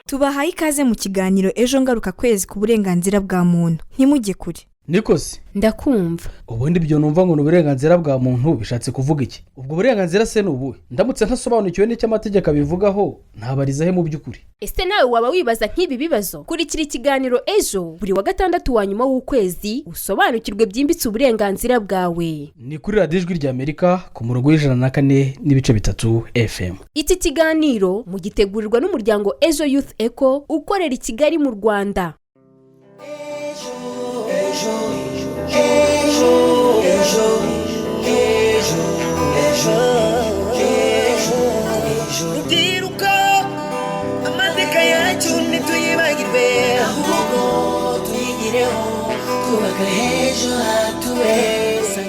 Tubahaye ikaze mu kiganiro ejo ngaruka kwezi ku burenganzira bwa muntu. Ntimujye kure. Nikosi ndakumva. ubundi byo numva ngo n'uburenganzira bwa muntu bishatse kuvuga iki? Ubwo burenganzira se n'ubuhe? Ndamutse ntasobanukiwe n'icyo amategeko abivugaho ntabariza he mu by'ukuri? Ese nawe waba wibaza nk'ibi bibazo? Kurikira ikiganiro ejo buri wa gatandatu wa nyuma w'ukwezi usobanukirwe byimbitse uburenganzira bwawe. Ni kuri radiyo ijwi ry'Amerika ku murongo w'104.3 FM. Iki kiganiro mugitegurirwa n'umuryango Ejo Youth Eco ukorera i Kigali mu Rwanda. Rubyiruko amateka yacu ntituyibagirwe ahubwo tuyigireho twubaka ejo hatubeza.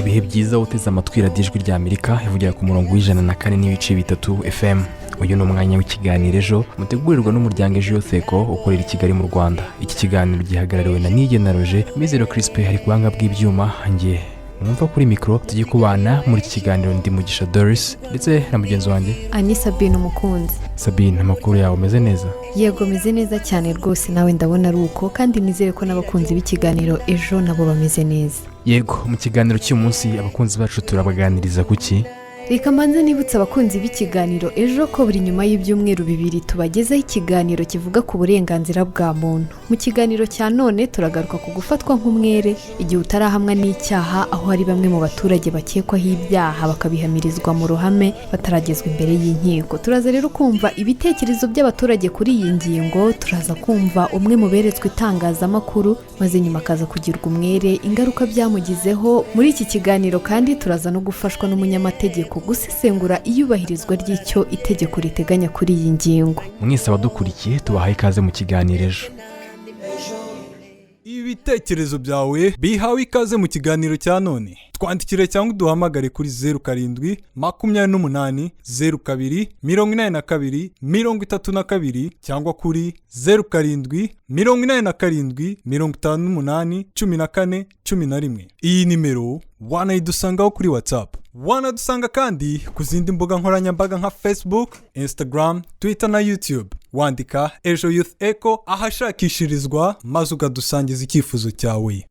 Ibihe byiza uteze amatwi radiyo ijwi ry'Amerika ivugira ku murongo w'104.3 FM. Uyu ni umwanya w'ikiganiro ejo mutegurirwa n'umuryango Ejo Youth Eco ukorera i Kigali mu Rwanda. Iki kiganiro gihagarariwe na Nigena Roger, Mizero Crispin hari kubanga bw'ibyuma, ngiye mwumva kuri mikro tugiye kubana muri iki kiganiro ndi Mugisha Doris ndetse na mugenzi wanjye Ani Sabine umukunzi. Sabine, amakuru yawe meze neza? Yego meze neza cyane rwose, nawe ndabona ari uko, kandi nizere ko n'abakunzi b'ikiganiro ejo nabo bameze neza. Yego, mu kiganiro cy'uyu munsi abakunzi bacu turabaganiriza kuki? Reka mbanze nibutsa abakunzi b'ikiganiro ejo ko buri nyuma y'ibyumweru bibiri tubagezaho ikiganiro kivuga ku burenganzira bwa muntu. Mu kiganiro cya none turagaruka ku gufatwa nk'umwere igihe utarahamwa n'icyaha, aho hari bamwe mu baturage bakekwaho ibyaha bakabihamirizwa mu ruhame bataragezwa imbere y'inkiko. Turaza rero kumva ibitekerezo by'abaturage kuri iyi ngingo, turaza kumva umwe mu beretswe itangazamakuru maze nyuma akaza kugirwa umwere, ingaruka byamugizeho. Muri iki kiganiro kandi turaza no gufashwa n'umunyamategeko gusesengura iyubahirizwa ry'icyo itegeko riteganya kuri iyi ngingo. Mwese abadukurikiye tubahaye ikaze mu kiganiro ejo. Ibitekerezo byawe bihawe ikaze mu kiganiro cya none. Twandikire cyangwa uduhamagare kuri 07 28 02 82 32 cyangwa kuri 07 87 58 14 11. Iyi nimero wanayidusangaho kuri WhatsApp. Wanadusanga kandi ku zindi mbuga nkoranyambaga nka Facebook, Instagram, Twitter na YouTube. Wandika Ejo Youth Eco ahashakishirizwa maze ukadusangiza icyifuzo cyawe.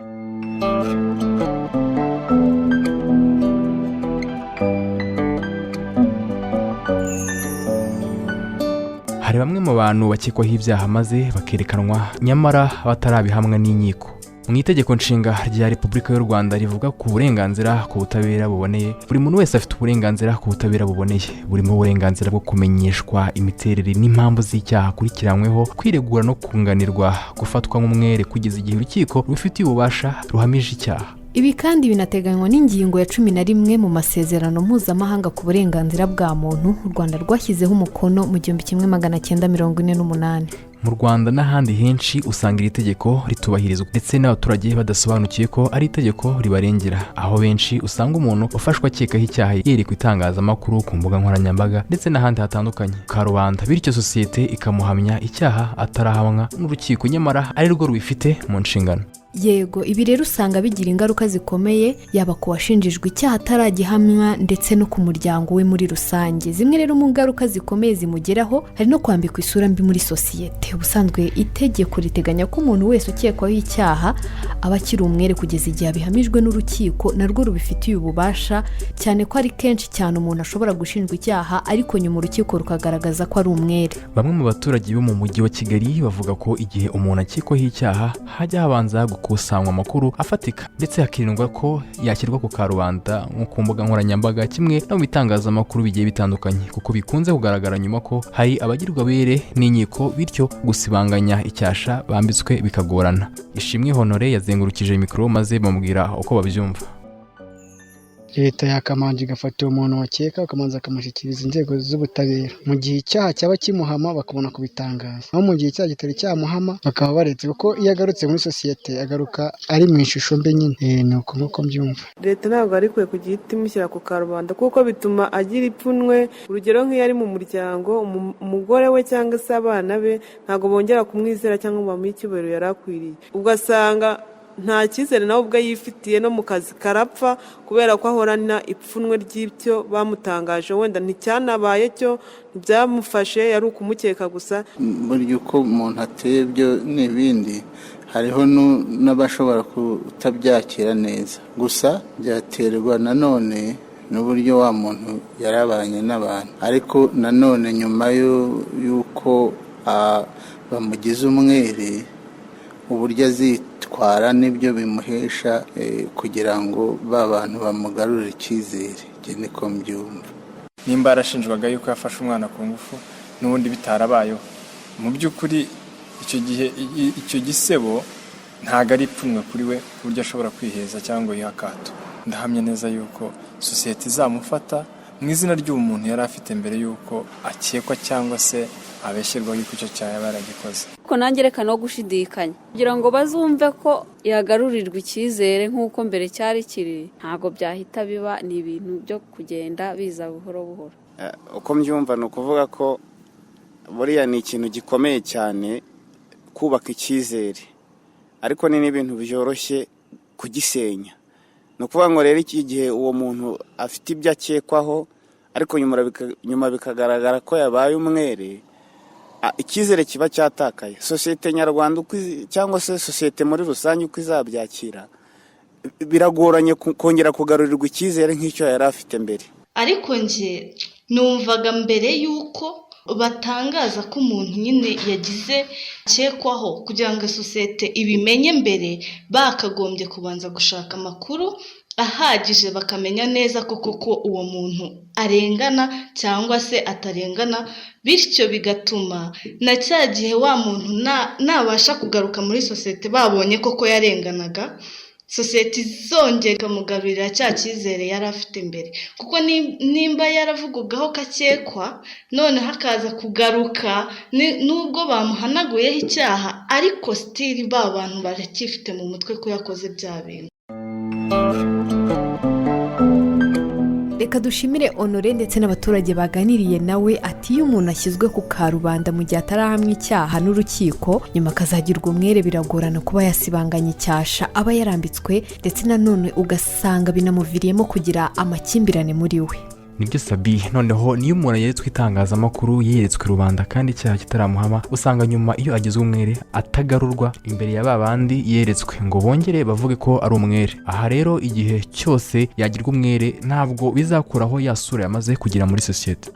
Hari bamwe mu bantu bakekwaho ibyaha maze bakerekanwa nyamara batarabihamwa n'inkiko. Mu itegeko nshinga rya Repubulika y'u Rwanda rivuga ku burenganzira ku butabera buboneye, buri muntu wese afite uburenganzira ku butabera buboneye, burimo uburenganzira bwo kumenyeshwa imiterere n'impamvu z'icyaha akurikiranyweho, kwiregura no kunganirwa, gufatwa nk'umwere kugeza igihe urukiko rufitiye ububasha ruhamije icyaha. Ibi kandi binateganywa n'ingingo ya 11 mu masezerano mpuzamahanga ku burenganzira bwa muntu u Rwanda rwashyizeho umukono mu 1948. Mu Rwanda n'ahandi henshi usanga iri tegeko ritubahirizwa ndetse n'abaturage badasobanukiye ko ari itegeko ribarengera, aho benshi usanga umuntu ufashwa akekaho icyaha yerekwa itangazamakuru ku mbuga nkoranyambaga ndetse n'ahandi hatandukanye karubanda, bityo sosiyete ikamuhamya icyaha atarahamwa n'urukiko nyamara ari rwo rubifite mu nshingano. Yego, ibi rero usanga bigira ingaruka zikomeye yaba ku washinjijwe icyaha ataragihamwa ndetse no ku muryango we muri rusange. Zimwe rero mu ngaruka zikomeye zimugeraho hari no kwambikwa isura mbi muri sosiyete. Ubusanzwe itegeko riteganya ko umuntu wese ukekwaho icyaha aba akiri umwere kugeza igihe abihamijwe n'urukiko narwo rubifitiye ububasha, cyane ko ari kenshi cyane umuntu ashobora gushinjwa icyaha ariko nyuma urukiko rukagaragaza ko ari umwere. Bamwe mu baturage bo mu mujyi wa Kigali bavuga ko igihe umuntu akekwaho icyaha hajya habanza gukusanywa amakuru afatika ndetse hakirindwa ko yashyirwa ku karubanda nko ku mbuga nkoranyambaga kimwe no mu bitangazamakuru bigiye bitandukanye, kuko bikunze kugaragara nyuma ko hari abagirwa bere n'inkiko, bityo gusibanganya icyasha bambitswe bikagorana. Ishimwe Honore yazengurukije mikoro maze bamubwira uko babyumva. Leta yakamanje igafata umuntu wakeka akamanza akamushyikiriza inzego z'ubutabera mu gihe icyaha cyaba kimuhama bakabona kubitangaza, aho mu gihe icyaha kitari cyamuhama bakaba baretse, kuko iyo agarutse muri sosiyete agaruka ari mu ishusho mbi nyine. Ni uko nguko mbyumva. Leta ntabwo ari kwe kugira imushyira ku karubanda kuko bituma agira ipfunwe. Urugero nk'iyo ari mu muryango, umugore we cyangwa se abana be ntabwo bongera kumwizera cyangwa bamuha icyubahiro yari akwiriye, ugasanga nta cyizere nawe ubwo yifitiye no mu kazi karapfa kubera ko ahorana ipfunwe ry'ibyo bamutangaje wenda nticyanabaye cyo ntibyamufashe yari ukumukeka gusa. Burya uko umuntu ateye byo n'ibindi hariho n'abashobora kutabyakira neza, gusa byaterwa nanone n'uburyo wa muntu yarabanye n'abantu, ariko nanone nyuma y'uko bamugize umwere uburyo azitwara nibyo bimuhesha kugira ngo ba bantu bamugarurire icyizere. Njye niko mbyumva. Nimba yarashinjwaga yuko yafashe umwana ku ngufu n'ubundi bitarabayeho, mu by'ukuri icyo gihe icyo gisebo ntabwo ari ipfunwe kuri we ku buryo ashobora kwiheza cyangwa yiha akato. Ndahamya neza yuko sosiyete izamufata mu izina ry'umuntu yari afite mbere yuko akekwa cyangwa se abeshyirwaho yuko icyo cyaha yaba yaragikoze. Ko nanjye reka no gushidikanya kugira ngo bazumve ko yagarurirwa icyizere nk'uko mbere cyari kiri, ntabwo byahita biba, ni ibintu byo kugenda biza buhoro buhoro. Uko mbyumva ni ukuvuga ko buriya ni ikintu gikomeye cyane kubaka icyizere, ariko ni n'ibintu byoroshye kugisenya. Ni ukuvuga ngo rero iki gihe uwo muntu afite ibyo akekwaho ariko nyuma bikagaragara ko yabaye umwere, icyizere kiba cyatakaye. Sosiyete nyarwanda cyangwa se sosiyete muri rusange uko izabyakira, biragoranye kongera kugarurirwa icyizere nk'icyo yari afite mbere. Ariko nje numvaga mbere y'uko batangaza ko umuntu nyine yagize akekwaho, kugira ngo sosiyete ibimenye mbere bakagombye kubanza gushaka amakuru ahagije bakamenya neza koko uwo muntu arengana cyangwa se atarengana, bityo bigatuma na cya gihe wa muntu nabasha kugaruka muri sosiyete babonye koko yarenganaga, sosiyete izongera ikamugarurira cya cyizere yari afite mbere. Kuko nimba yaravugagaho kakekwa none hakaza kugaruka nubwo bamuhanaguyeho icyaha, ariko sitiri ba bantu baracyifite mu mutwe ko yakoze bya bintu. Reka dushimire Honore ndetse n'abaturage baganiriye nawe ati iyo umuntu ashyizwe ku karubanda mu gihe atarahamwa icyaha n'urukiko nyuma akazagirwa umwere biragorana kuba yasibanganya icyasha aba yarambitswe, ndetse nanone ugasanga binamuviriyemo kugira amakimbirane muri we. Nibyo Sabi, noneho niyo umuntu yeretswe itangazamakuru yeretswe rubanda kandi icyaha kitaramuhama, usanga nyuma iyo agizwe umwere atagarurwa imbere ya babandi yeretswe ngo bongere bavuge ko ari umwere. Aha rero igihe cyose yagirwa umwere ntabwo bizakuraho yasura yamaze kugira muri sosiyete.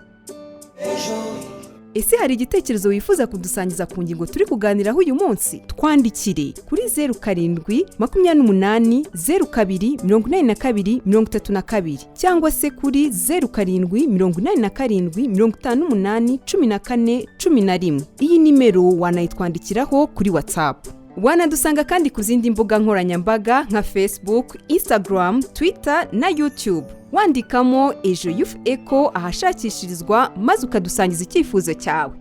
Ese hari igitekerezo wifuza kudusangiza ku ngingo turi kuganiraho uyu munsi? Twandikire kuri 0728028232 cyangwa se kuri 0787581411. Iyi nimero wanayitwandikiraho kuri WhatsApp. Wanadusanga kandi ku zindi mbuga nkoranyambaga nka Facebook, Instagram, Twitter na YouTube. Wandikamo Ejo Youth Echo ahashakishirizwa maze ukadusangiza icyifuzo cyawe.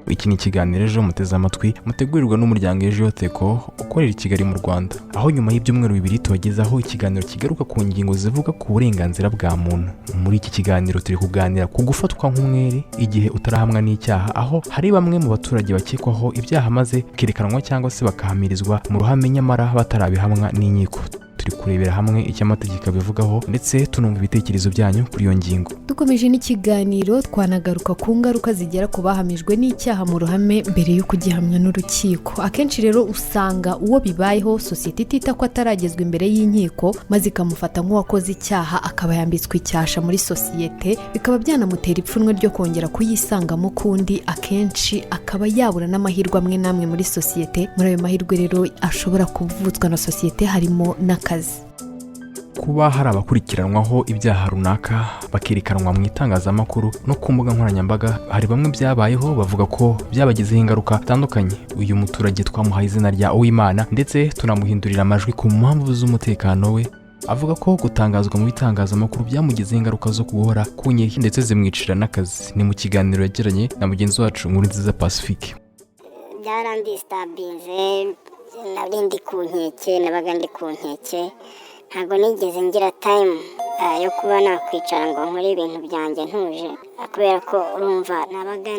Iki ni ikiganiro Ejo muteze amatwi mutegurirwa n'umuryango Ejo Youth Echo ukorera i Kigali mu Rwanda, aho nyuma y'ibyumweru bibiri tubagezaho ikiganiro kigaruka ku ngingo zivuga ku burenganzira bwa muntu. Muri iki kiganiro turi kuganira ku gufatwa nk'umwere igihe utarahamwa n'icyaha, aho hari bamwe mu baturage bakekwaho ibyaha maze kerekanwa cyangwa se bakahamirizwa mu ruhame nyamara batarabihamwa n'inkiko. Turi kurebera hamwe icyo amategeko abivugaho ndetse tunumva ibitekerezo byanyu kuri iyo ngingo. Dukomeje n'ikiganiro twanagaruka ku ngaruka zigera ku bahamijwe n'icyaha mu ruhame mbere yo kugihamya n'urukiko. Akenshi rero usanga uwo bibayeho sosiyete itita ko ataragezwa imbere y'inkiko maze ikamufata nk'uwakoze icyaha akaba yambitswe icyasha muri sosiyete, bikaba byanamutera ipfunwe ryo kongera kuyisangamo kundi, akenshi akaba yabura n'amahirwe amwe namwe muri sosiyete. Muri ayo mahirwe rero ashobora kuvutswa na sosiyete harimo n'akazi. Kuba hari abakurikiranwaho ibyaha runaka bakerekanwa mu itangazamakuru no ku mbuga nkoranyambaga, hari bamwe byabayeho bavuga ko byabagizeho ingaruka zitandukanye. Uyu muturage twamuhaye izina rya Uwimana ndetse tunamuhindurira amajwi ku mpamvu z'umutekano we, avuga ko gutangazwa mu bitangazamakuru byamugizeho ingaruka zo guhora ku nkeke ndetse zimwicira n'akazi. Ni mu kiganiro yagiranye na mugenzi wacu Nkurunziza Pacifique. Byarandistabinze, nabaga ndi ku nkeke, ntabwo nigeze ngira time yo kuba nakwicara ngo nkore ibintu byanjye ntuje, kubera ko urumva nabaga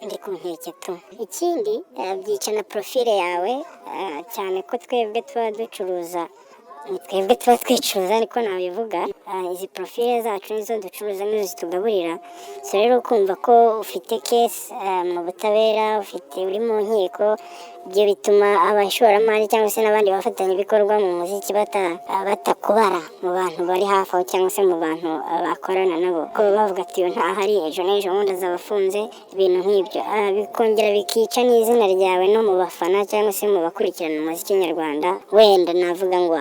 ndi ku nkeke tu. Ikindi byica na profile yawe cyane ko twebwe tuba ducuruza, twebwe tuba twicuruza ariko nabivuga, izi profile zacu nizo ducuruza nizo zitugaburira. So rero kumva ko ufite case mu butabera, uri mu nkiko, ibyo bituma abashoramari cyangwa se n'abandi bafatanya ibikorwa mu muziki batakubara mu bantu bari hafi aho cyangwa se mu bantu bakorana nabo, ko bavuga ati yo ntahari ejo n'ejo bundi azabafunze, ibintu nk'ibyo bikongera bikica n'izina ryawe no mu bafana cyangwa se mu bakurikirana umuziki nyarwanda. Wenda navuga ngo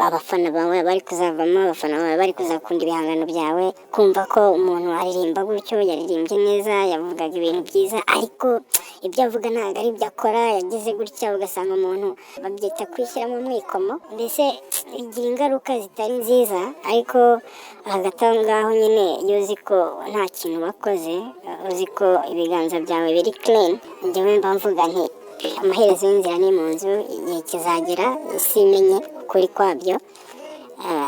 abafana bawe bari kuzavamo, abafana bawe bari kuzakunda ibihangano byawe, kumva ko umuntu aririmba gutyo, yaririmbye neza, yavugaga ibintu byiza, ariko ibyo avuga ntabwo ari ibyo akora, yagize gutya, ugasanga umuntu babyita kwishyira mu mwikomo, mbese bigira ingaruka zitari nziza. Ariko hagati aho ngaho nyine iyo uzi ko nta kintu wakoze, uzi ko ibiganza byawe biri clean, njyewe mba mvuga nti amaherezo y'inzira ni mu nzu, igihe kizagera isi imenye ukuri kwabyo,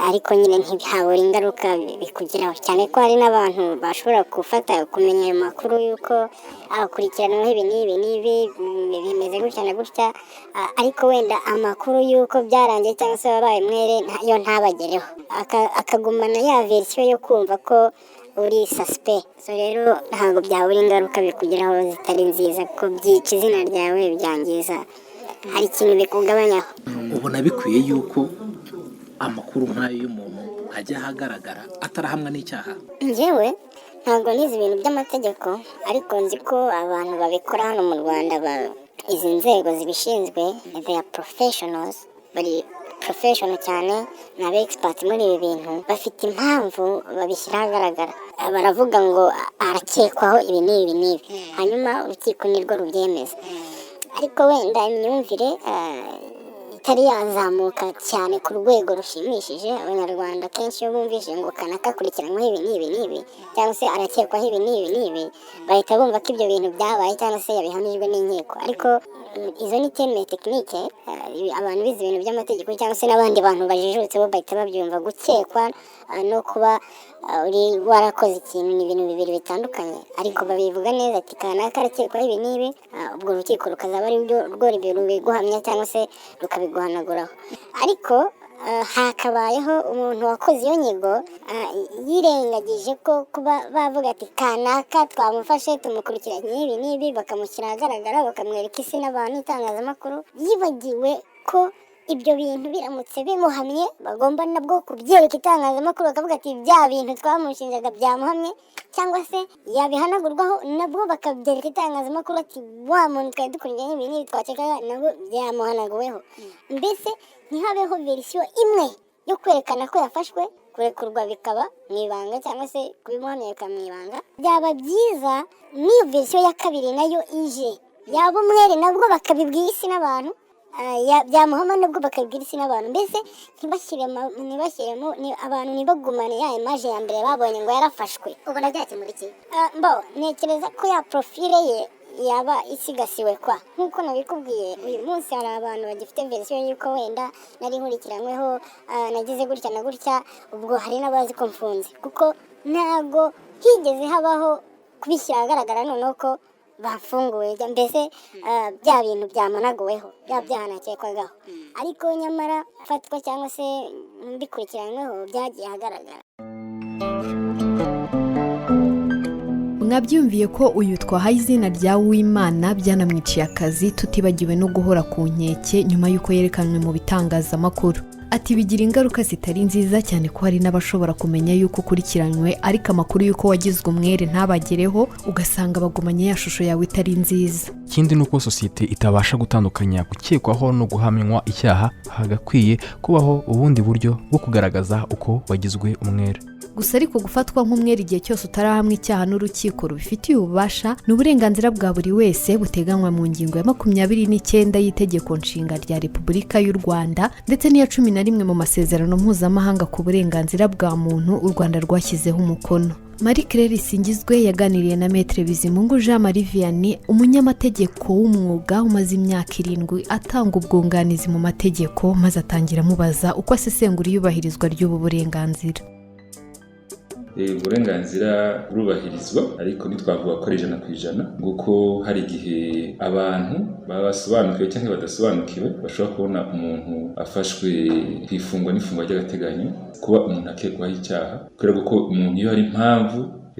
ariko nyine ntibihabura ingaruka bikugiraho, cyane ko hari n'abantu bashobora gufata kumenya ayo makuru y'uko akurikiranyweho ibi n'ibi bimeze gutya na gutya, ariko wenda amakuru y'uko byarangiye cyangwa se wabaye umwere yo ntabagereho, akagumana ya verisiyo yo kumva ko uri suspect. So rero ntabwo byabura ingaruka bikugeraho zitari nziza, ko byica izina ryawe, byangiza, hari ikintu bikugabanyaho. Ubona bikwiye yuko amakuru nk'ayo y'umuntu ajya ahagaragara atarahamwa n'icyaha? Njyewe ntabwo nizi ibintu by'amategeko, ariko nzi ko abantu babikora hano mu Rwanda, izi nzego zibishinzwe, they are professionals, bari professional cyane, ni aba expert muri ibi bintu, bafite impamvu babishyira ahagaragara. Baravuga ngo arakekwaho ibi n'ibi, hanyuma urukiko nirwo rubyemeza. Ariko wenda imyumvire itari yazamuka cyane ku rwego rushimishije. Abanyarwanda kenshi iyo bumvise ngo kanaka akurikiranyweho ibi n'ibi cyangwa se arakekwaho ibi n'ibi, bahita bumva ko ibyo bintu byabaye cyangwa se yabihanijwe n'inkiko. Ariko izo ni terme tekinike, abantu bize ibintu by'amategeko cyangwa se n'abandi bantu bajijutse bo bahita babyumva. Gukekwa no kuba uri warakoze ikintu ni ibintu bibiri bitandukanye, ariko babivuga neza ati kanaka arakekwaho ibi n'ibi, ubwo urukiko rukazaba ari rwo rubiguhamya cyangwa se rukabiguhanaguraho. Ariko hakabayeho umuntu wakoze iyo nyigo yirengagije ko kuba bavuga ati kanaka twamufashe tumukurikiranye ibi n'ibi, bakamushyira ahagaragara, bakamwereka isi n'abantu, itangazamakuru, yibagiwe ko ibyo bintu biramutse bimuhamye bagomba nabwo kubyereka itangazamakuru, bakavuga ati bya bintu twamushinjaga byamuhamye, cyangwa se yabihanagurwaho nabwo bakabyereka itangazamakuru ati wa muntu twari dukurikiranye ibi n'ibi twakekaga nabwo byamuhanaguweho. Mbese ntihabeho verisiyo imwe yo kwerekana ko yafashwe, kurekurwa bikaba mu ibanga cyangwa se kubimuhamya bikaba mu ibanga. Byaba byiza n'iyo verisiyo ya kabiri nayo ije, yaba umwere nabwo bakabibwira isi n'abantu, byamuhama nabwo bakabibwira isi n'abantu. Mbese ntibashyiremo abantu, ntibagumane ya imaje ya mbere babonye ngo yarafashwe. Ubona byakemura iki? Ntekereza ko ya profile ye yaba isigasiwe kwa. Nk'uko nabikubwiye, uyu munsi hari abantu bagifite verisiyo y'uko wenda nari nkurikiranyweho, nagize gutya na gutya, ubwo hari n'abazi ko mfunze, kuko ntabwo higeze habaho kubishyira ahagaragara noneho ko bafunguwe, mbese bya bintu byamunaguweho, bya byaha nakekwagaho, ariko nyamara fatwa cyangwa se mbikurikiranyweho byagiye ahagaragara. Mwabyumviye ko uyu twahaye izina rya Uwimana byanamwiciye akazi, tutibagiwe no guhora ku nkeke nyuma y'uko yerekanwe mu bitangazamakuru. Ati bigira ingaruka zitari nziza cyane ko hari n'abashobora kumenya yuko ukurikiranywe, ariko amakuru y'uko wagizwe umwere ntabagereho, ugasanga bagumanye ya shusho yawe itari nziza. Ikindi ni uko sosiyete itabasha gutandukanya gukekwaho no guhamywa icyaha, hagakwiye kubaho ubundi buryo bwo kugaragaza uko wagizwe umwere. Gusa ariko gufatwa nk'umwere igihe cyose utarahamwe icyaha n'urukiko rubifitiye ububasha ni uburenganzira bwa buri wese buteganywa mu ngingo ya 29 y'itegeko nshinga rya Repubulika y'u Rwanda ndetse n'iya 11 mu masezerano mpuzamahanga ku burenganzira bwa muntu u Rwanda rwashyizeho umukono. Marie Claire Singizwe yaganiriye na Maître Bizimungu Jean Marie Vianney, umunyamategeko w'umwuga umaze imyaka 7 atanga ubwunganizi mu mategeko, maze atangira amubaza uko asesengura iyubahirizwa ry'ubu burenganzira. uburenganzira burubahirizwa ariko ntitwavuga ko ari 100% kuko hari igihe abantu babasobanukiwe cyangwa badasobanukiwe bashobora kubona umuntu afashwe kwifungwa n'ifungwa ry'agateganyo kuba umuntu akekwaho icyaha kubera ko umuntu iyo hari impamvu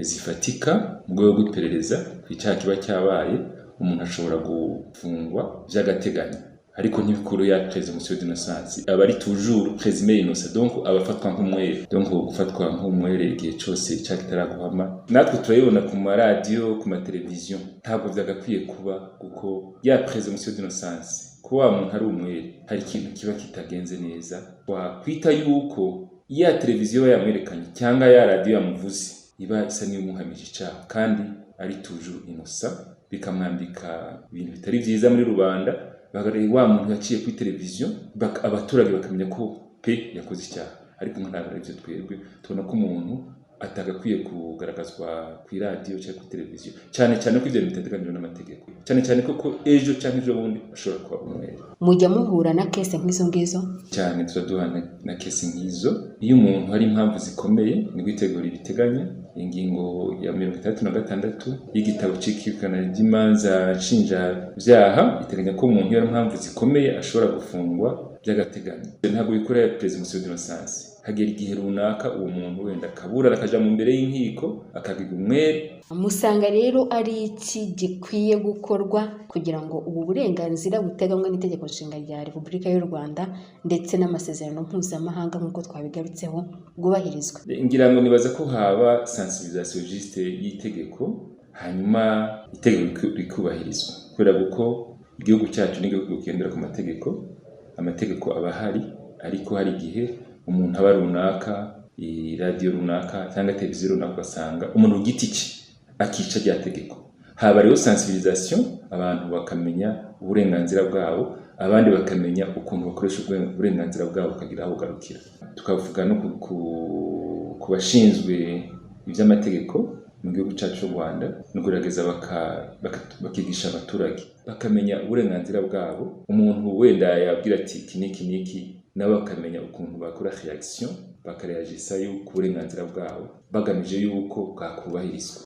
zifatika mu rwego rw'iperereza ku icyaha kiba cyabaye umuntu ashobora gufungwa by'agateganyo ariko ntibikuru ya présomption d'innocence aba ari toujours présumé innocent donc abafatwa nk'umwere donc gufatwa nk'umwere igihe cyose icyaha kitaraguhama natwe turayibona ku maradiyo ku mateleviziyo ntabwo byagakwiye kuba kuko ya présomption d'innocence kuba umuntu ari umwere hari ikintu kiba kitagenze neza wakwita yuko ya televiziyo yamwerekanye cyangwa ya radiyo yamuvuze iba isa n'iyumuhamije icyaha kandi ari toujours innocent bikamwambika ibintu bitari byiza muri rubanda bagareye wa muntu yaciye kuri televiziyo abaturage bakamenya ko pe yakoze icyaha ariko ntabwo ari byo twebwe tubona ko umuntu atagakwiye kugaragazwa ku radio cyangwa kuri televiziyo cyane ko ibyo bitateganyijwe n'amategeko cyane ko ejo cyangwa ejo bundi ashobora kuba umwere. Mujya muhura na case nk'izo ngizo cyane turaduhana na case nk'izo iyo umuntu hari impamvu zikomeye ni gutegura ibiteganya ingingo ya 36 y'igitabo cy'ikikana ry'imanza nshinja byaha iteganya ko umuntu iyo impamvu zikomeye ashobora gufungwa by'agateganyo ntabwo bikora présomption d'innocence hagera igihe runaka uwo muntu wenda kabura akaja mu mbere y'inkiko akagiga umwere. Musanga rero ari iki gikwiye gukorwa kugira ngo ubu burenganzira buteganywa n'itegeko nshinga rya Repubulika y'u Rwanda ndetse n'amasezerano mpuzamahanga nk'uko twabigarutseho bwubahirizwa? Ngira ngo nibaza ko haba sensibilisation juste y'itegeko hanyuma itegeko rikubahirizwa kubera ko igihugu cyacu n'igihugu kigendera ku amategeko aba hari ariko hari igihe umuntu aba runaka radio runaka cyangwa televiziyo runaka ugasanga umuntu ugiti iki akica rya tegeko haba rero sensibilisation abantu bakamenya uburenganzira bwabo abandi bakamenya ukuntu bakoresha uburenganzira bwabo ukagira aho ugarukira. Tukavuga no ku bashinzwe iby'amategeko mu gihugu cyacu cy'u Rwanda no kugerageza bakigisha abaturage bakamenya uburenganzira bwabo umuntu wenda yabwira ati kiniki nabo bakamenya ukuntu bakora reaction bakareagisa yuko uburenganzira bwabo bagamije yuko bwakubahirizwa.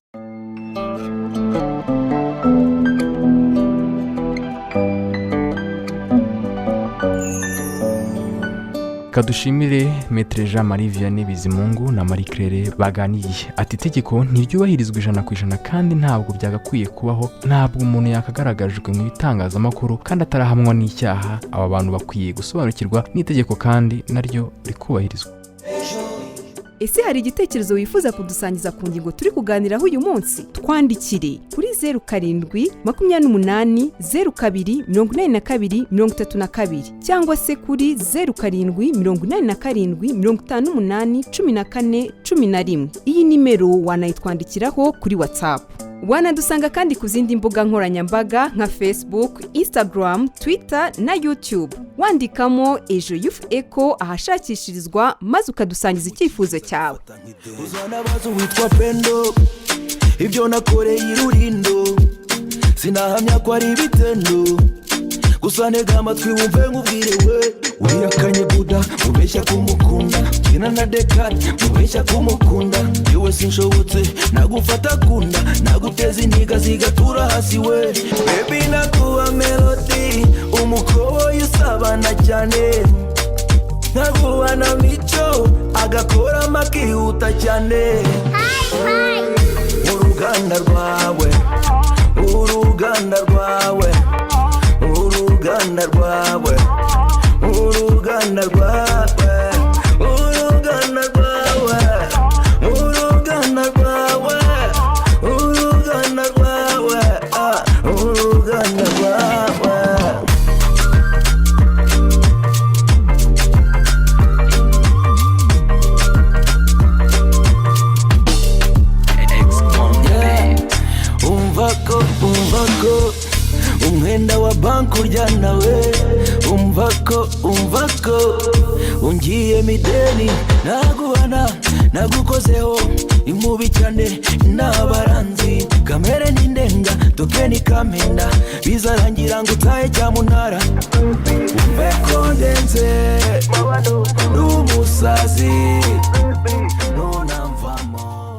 Kadushimire Maître Jean Marie Vianney Bizimungu na Marie Claire baganiye ati itegeko ntiryubahirizwa 100% kandi ntabwo byagakwiye kubaho ntabwo umuntu yakagaragajwe mu bitangazamakuru kandi atarahamwa n'icyaha aba bantu bakwiye gusobanukirwa n'itegeko kandi naryo rikubahirizwa. Ese hari igitekerezo wifuza kudusangiza ku ngingo turi kuganiraho uyu munsi? Twandikire kuri 0728028232 cyangwa se kuri 0787581411. Iyi nimero wanayitwandikiraho kuri WhatsApp. Wanadusanga kandi ku zindi mbuga nkoranyambaga nka Facebook, Instagram, Twitter na YouTube. Wandikamo Ejo Youth Echo ahashakishirizwa maze ukadusangiza icyifuzo cyawe. Uzana bazo witwa Pendo ibyo nakoreye irurindo sinahamya ko ari bitendo gusa ntega amatwi wumve nkubwire we wiyakanye buda ubeshya kumukunda kina na dekari ubeshya kumukunda yewe sinshobotse nagufata kunda naguteza intiga zigatura hasi we baby nakuba melody umukobo yusabana cyane naguha na mico agakora makihuta cyane uruganda rwawe uruganda rwawe uruganda rwawe uruganda rwawe uruganda rwawe uruganda rwawe uruganda rwawe uruganda rwawe. umva ko umwenda wa banki urya nawe umva ko ungiye mideni naguhana nagukozeho inkubi cyane n'abaranzi kamere n'indenga tokeni kamenda bizarangira ngo utahe cyamunara umve ko ndenze n'umusazi nunamvamo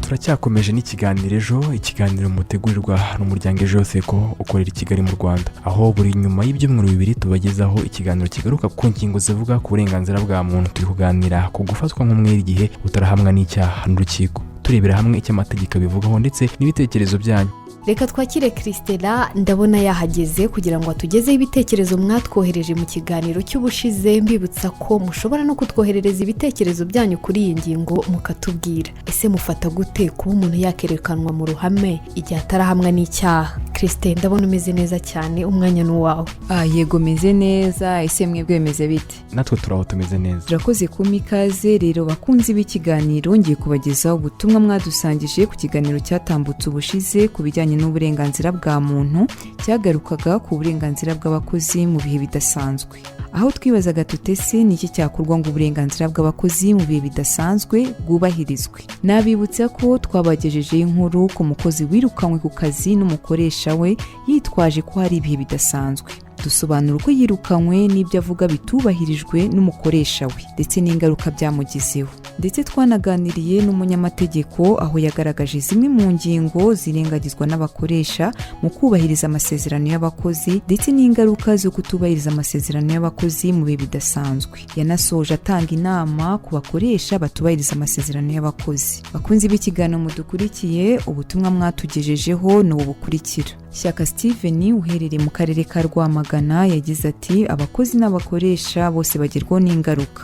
turacyakomeje n'ikiganiro ejo, ikiganiro mutegurirwa n'umuryango ejo seko ukorera i Kigali mu Rwanda, aho buri nyuma y'ibyumweru bibiri tubagezaho ikiganiro kigaruka ku ngingo zivuga ku burenganzira bwa muntu. Turi kuganira ku gufatwa nk'umwere igihe utarahamwa n'icyaha n'urukiko, turebera hamwe icyo amategeko abivugaho ndetse n'ibitekerezo byanyu. Reka twakire Christella, ndabona yahageze kugira ngo atugezeho ibitekerezo mwatwohereje mu kiganiro cy'ubushize. Mbibutsa ko mushobora no kutwoherereza ibitekerezo byanyu kuri iyi ngingo mukatubwira, ese mufata gute kuba umuntu yakerekanwa mu ruhame igihe atarahamwa n'icyaha? Christella, ndabona umeze neza cyane, umwanya ni uwawe. Yego meze neza, ese mwebwe bimeze bite? Natwe turaho tumeze neza. Turakoze kuma ikaze rero bakunzi b'ikiganiro, ngiye kubagezaho ubutumwa mwadusangije ku kiganiro cyatambutse ubushize ku bijyanye n'uburenganzira bwa muntu, cyagarukaga ku burenganzira bw'abakozi mu bihe bidasanzwe, aho twibazaga tutese n'iki cyakorwa ngo uburenganzira bw'abakozi mu bihe bidasanzwe bwubahirizwe. Nabibutsa ko twabagejejeho inkuru ku mukozi wirukanywe ku kazi n'umukoresha we yitwaje ko hari ibihe bidasanzwe. Dusobanura uko yirukanywe n'ibyo avuga bitubahirijwe n'umukoresha we ndetse n'ingaruka byamugizeho, ndetse twanaganiriye n'umunyamategeko aho yagaragaje zimwe mu ngingo zirengagizwa n'abakoresha mu kubahiriza amasezerano y'abakozi ndetse n'ingaruka zo kutubahiriza amasezerano y'abakozi mu bihe bidasanzwe. Yanasoje atanga inama ku bakoresha batubahiriza amasezerano y'abakozi. Bakunzi b'ikiganiro mudukurikiye, ubutumwa mwatugejejeho ni ubu bukurikira. Shyaka Steven uherereye mu karere ka Rwamagana yagize ati abakozi n'abakoresha bose bagerwaho n'ingaruka.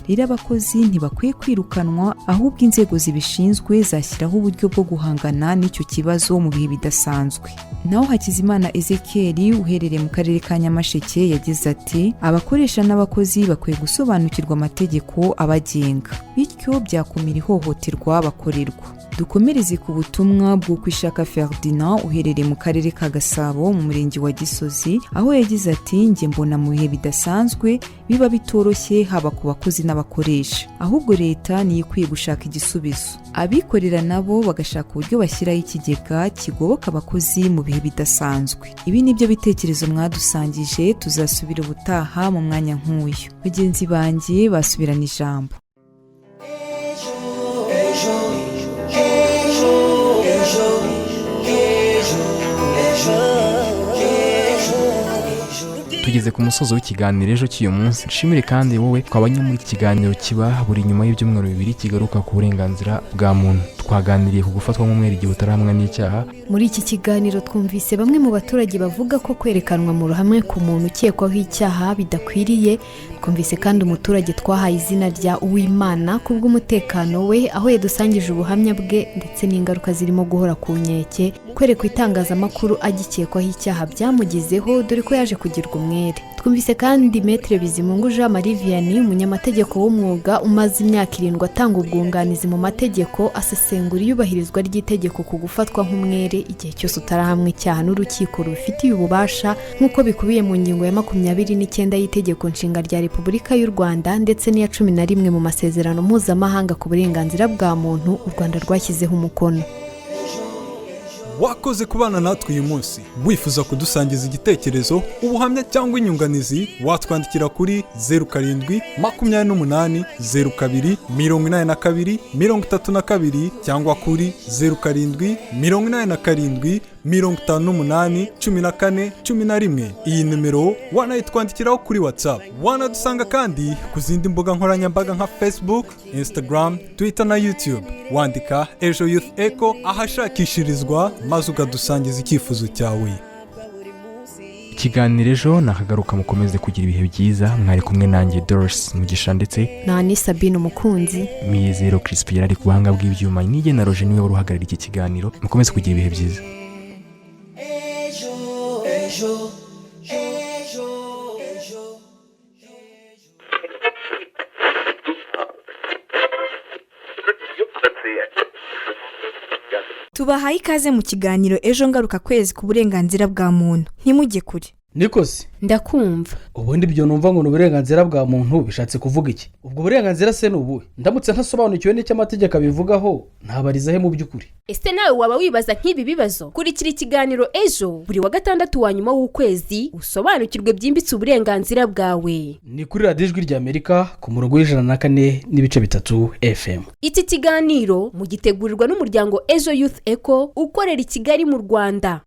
Rero abakozi ntibakwiye kwirukanwa, ahubwo inzego zibishinzwe zashyiraho uburyo bwo guhangana n'icyo kibazo mu bihe bidasanzwe. Naho Hakizimana Ezekiel uherereye mu karere ka Nyamasheke yagize ati abakoresha n'abakozi bakwiye gusobanukirwa amategeko abagenga, bityo byakumira ihohoterwa bakorerwa. Dukomereze ku butumwa bwo kwishaka Ferdinand uherereye mu karere ka Gasabo mu murenge wa Gisozi, aho yagize ati njye mbona mu bihe bidasanzwe biba bitoroshye haba ku bakozi n'abakoresha, ahubwo leta niyo ikwiye gushaka igisubizo. Abikorera nabo bagashaka uburyo bashyiraho ikigega kigoboka abakozi mu bihe bidasanzwe. Ibi nibyo bitekerezo mwadusangije, tuzasubira ubutaha mu mwanya nk'uyu. Bagenzi banjye basubirana ijambo. Tugeze ku musozo w'ikiganiro ejo cy'uyu munsi. Nshimire kandi wowe twabanye muri iki kiganiro kiba buri nyuma y'ibyumweru bibiri kigaruka ku burenganzira bwa muntu. Twaganiriye ku gufatwa nk'umwere igihe utarahamwa n'icyaha. Muri iki kiganiro twumvise bamwe mu baturage bavuga ko kwerekanwa mu ruhame ku muntu ukekwaho icyaha bidakwiriye. Twumvise kandi umuturage twahaye izina rya Uwimana kubw'umutekano we, aho yadusangije ubuhamya bwe ndetse n'ingaruka zirimo guhora ku nkeke kwerekwa itangazamakuru agikekwaho icyaha byamugizeho, dore ko yaje kugirwa umwere. Twumvise kandi Maître Bizimungu Jean Marie Vianney, umunyamategeko w'umwuga umaze imyaka 7 atanga ubwunganizi mu mategeko, asesengura iyubahirizwa ry'itegeko ku gufatwa nk'umwere igihe cyose utarahamwe icyaha n'urukiko rubifitiye ububasha, nk'uko bikubiye mu ngingo ya 29 y'itegeko nshinga rya Repubulika y'u Rwanda ndetse n'iya 11 mu masezerano mpuzamahanga ku burenganzira bwa muntu u Rwanda rwashyizeho umukono. Wakoze kubana natwe uyu munsi. Wifuza kudusangiza igitekerezo, ubuhamya cyangwa inyunganizi, watwandikira kuri 0728028232 cyangwa kuri 0787581411. Iyi nimero wanayitwandikiraho kuri WhatsApp. Wanadusanga kandi ku zindi mbuga nkoranyambaga nka Facebook, Instagram, Twitter na YouTube. Wandika Ejo Youth Echo ahashakishirizwa maze ukadusangiza icyifuzo cyawe. Ikiganiro ejo nakagaruka, mukomeze kugira ibihe byiza. Mwari kumwe nanjye Doris Mugisha ndetse na Sabine umukunzi. Miyezero Crispy yari ku buhanga bw'ibyuma, nige na Roger niwe uruhagarara iki kiganiro. Mukomeze kugira ibihe byiza. Tubahaye ikaze mu kiganiro ejo ngaruka kwezi ku burenganzira bwa muntu. Ntimujye kure. nikosi ndakumva. ubundi ibyo numva ngo ni uburenganzira bwa muntu bishatse kuvuga iki? ubwo burenganzira se ni ubuhe? ndamutse ntasobanukiwe n'icyo amategeko abivugaho ntabariza he mu by'ukuri? ese nawe waba wibaza nk'ibi bibazo? kurikira ikiganiro ejo buri wa gatandatu wa nyuma w'ukwezi usobanukirwe byimbitse uburenganzira bwawe. ni kuri radiyo ijwi ry'Amerika ku murongo w'104.3 FM. iki kiganiro mugitegurirwa n'umuryango Ejo Youth Eco ukorera i Kigali mu Rwanda.